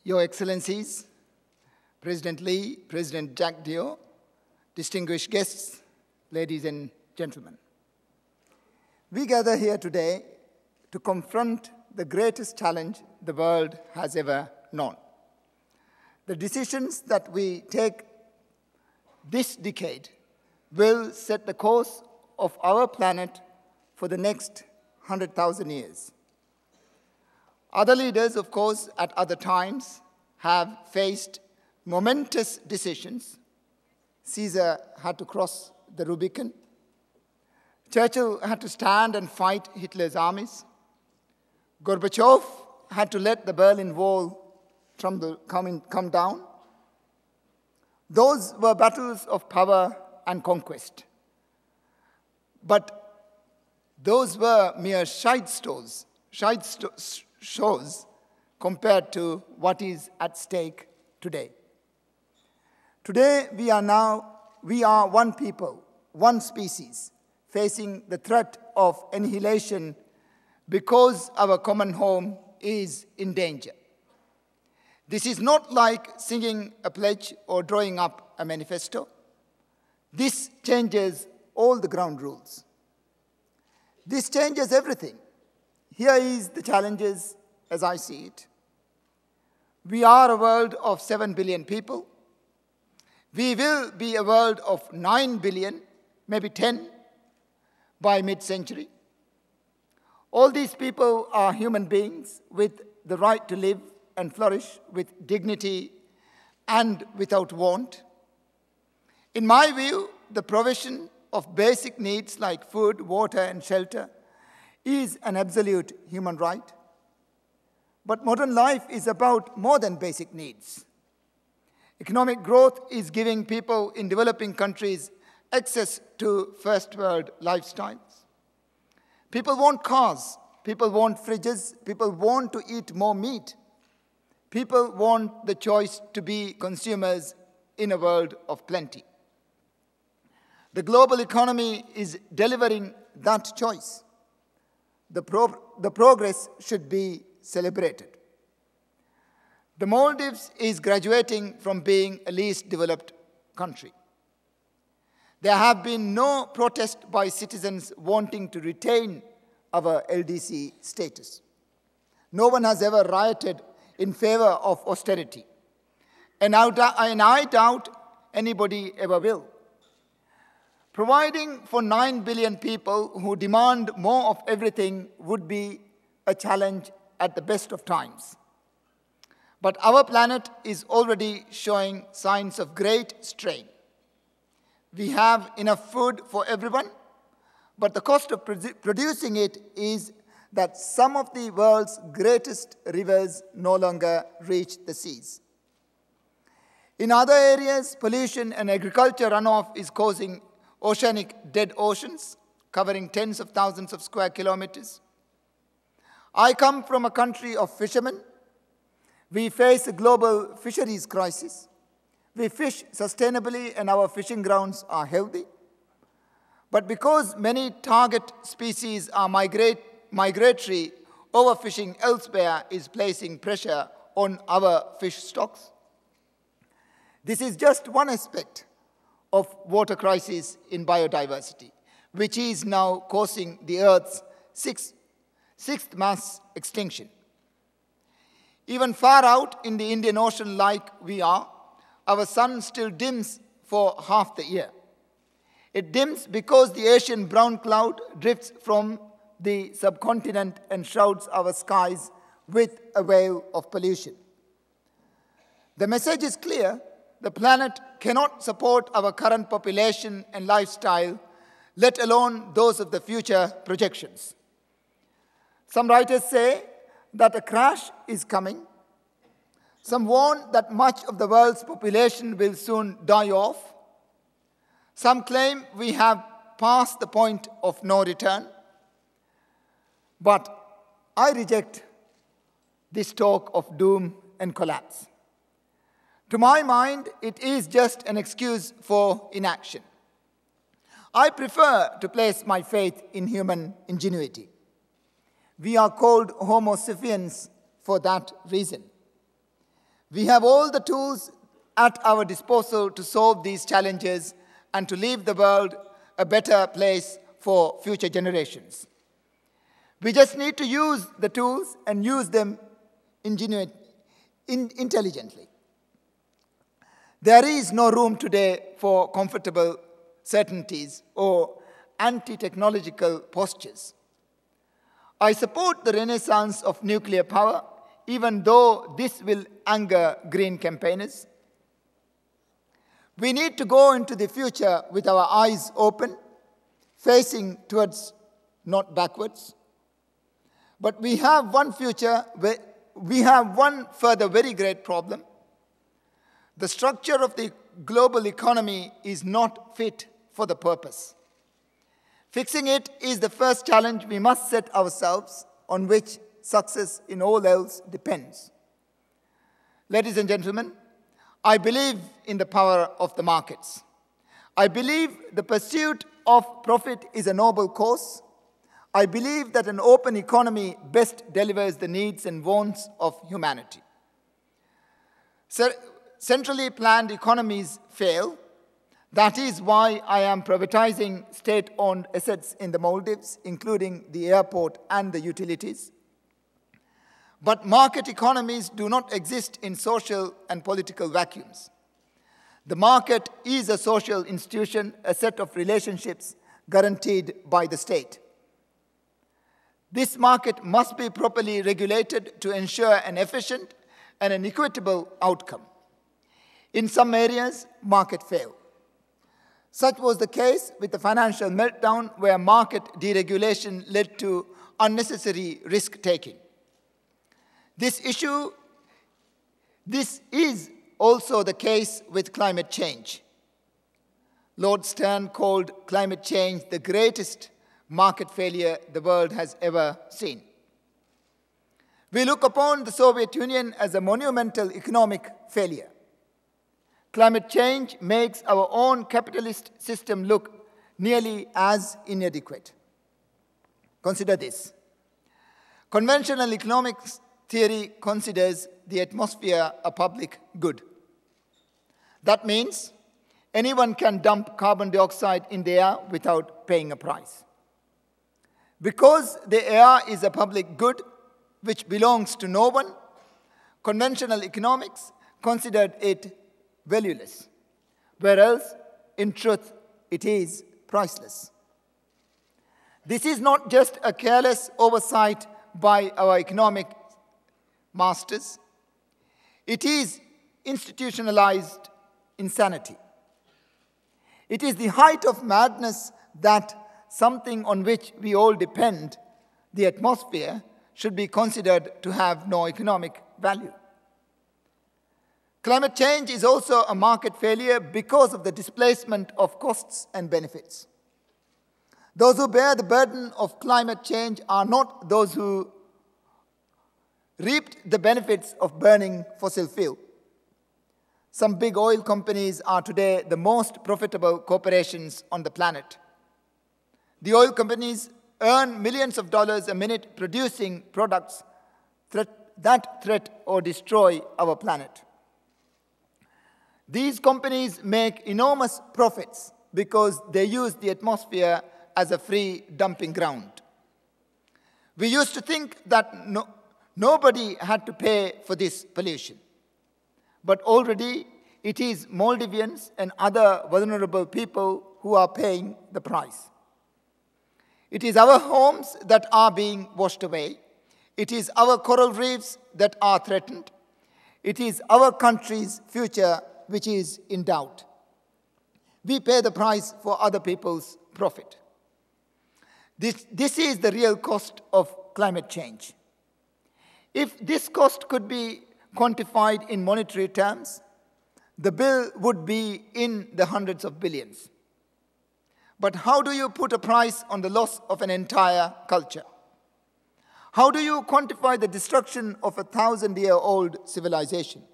Your Excellencies, President Lee, President Jack Dio, distinguished guests, ladies and gentlemen. We gather here today to confront the greatest challenge the world has ever known. The decisions that we take this decade will set the course of our planet for the next 100,000 years. Other leaders, of course, at other times have faced momentous decisions. Caesar had to cross the Rubicon. Churchill had to stand and fight Hitler's armies. Gorbachev had to let the Berlin Wall come down. Those were battles of power and conquest. But those were mere shows compared to what is at stake today. Today, we are one people, one species, facing the threat of annihilation because our common home is in danger. This is not like singing a pledge or drawing up a manifesto. This changes all the ground rules. This changes everything. Here is the challenges as I see it. We are a world of 7 billion people. We will be a world of 9 billion, maybe 10, by mid-century. All these people are human beings with the right to live and flourish with dignity and without want. In my view, the provision of basic needs like food, water, and shelter is an absolute human right. But modern life is about more than basic needs. Economic growth is giving people in developing countries access to first world lifestyles. People want cars, people want fridges, people want to eat more meat. People want the choice to be consumers in a world of plenty. The global economy is delivering that choice. The progress should be celebrated. The Maldives is graduating from being a least developed country. There have been no protest by citizens wanting to retain our LDC status. No one has ever rioted in favor of austerity. And I doubt anybody ever will. Providing for 9 billion people who demand more of everything would be a challenge at the best of times. But our planet is already showing signs of great strain. We have enough food for everyone, but the cost of producing it is that some of the world's greatest rivers no longer reach the seas. In other areas, pollution and agriculture runoff is causing oceanic dead oceans, covering tens of thousands of square kilometers. I come from a country of fishermen. We face a global fisheries crisis. We fish sustainably and our fishing grounds are healthy. But because many target species are migratory, overfishing elsewhere is placing pressure on our fish stocks. This is just one aspect of water crisis in biodiversity, which is now causing the Earth's sixth mass extinction. Even far out in the Indian Ocean like we are, our sun still dims for half the year. It dims because the Asian brown cloud drifts from the subcontinent and shrouds our skies with a veil of pollution. The message is clear. The planet cannot support our current population and lifestyle, let alone those of the future projections. Some writers say that a crash is coming. Some warn that much of the world's population will soon die off. Some claim we have passed the point of no return. But I reject this talk of doom and collapse. To my mind, it is just an excuse for inaction. I prefer to place my faith in human ingenuity. We are called Homo sapiens for that reason. We have all the tools at our disposal to solve these challenges and to leave the world a better place for future generations. We just need to use the tools and use them intelligently. There is no room today for comfortable certainties or anti-technological postures. I support the renaissance of nuclear power, even though this will anger green campaigners. We need to go into the future with our eyes open, facing towards, not backwards. But we have one further very great problem. The structure of the global economy is not fit for the purpose. Fixing it is the first challenge we must set ourselves, on which success in all else depends. Ladies and gentlemen, I believe in the power of the markets. I believe the pursuit of profit is a noble cause. I believe that an open economy best delivers the needs and wants of humanity. Centrally planned economies fail. That is why I am privatizing state-owned assets in the Maldives, including the airport and the utilities. But market economies do not exist in social and political vacuums. The market is a social institution, a set of relationships guaranteed by the state. This market must be properly regulated to ensure an efficient and an equitable outcome. In some areas, market failed. Such was the case with the financial meltdown, where market deregulation led to unnecessary risk-taking. This is also the case with climate change. Lord Stern called climate change the greatest market failure the world has ever seen. We look upon the Soviet Union as a monumental economic failure. Climate change makes our own capitalist system look nearly as inadequate. Consider this. Conventional economics theory considers the atmosphere a public good. That means anyone can dump carbon dioxide in the air without paying a price. Because the air is a public good which belongs to no one, conventional economics considered it valueless, whereas in truth it is priceless. This is not just a careless oversight by our economic masters. It is institutionalized insanity. It is the height of madness that something on which we all depend, the atmosphere, should be considered to have no economic value. Climate change is also a market failure because of the displacement of costs and benefits. Those who bear the burden of climate change are not those who reaped the benefits of burning fossil fuel. Some big oil companies are today the most profitable corporations on the planet. The oil companies earn millions of dollars a minute producing products that threaten or destroy our planet. These companies make enormous profits because they use the atmosphere as a free dumping ground. We used to think that nobody had to pay for this pollution. But already it is Maldivians and other vulnerable people who are paying the price. It is our homes that are being washed away. It is our coral reefs that are threatened. It is our country's future which is in doubt. We pay the price for other people's profit. This is the real cost of climate change. If this cost could be quantified in monetary terms, the bill would be in the hundreds of billions. But how do you put a price on the loss of an entire culture? How do you quantify the destruction of a 1,000-year-old civilization?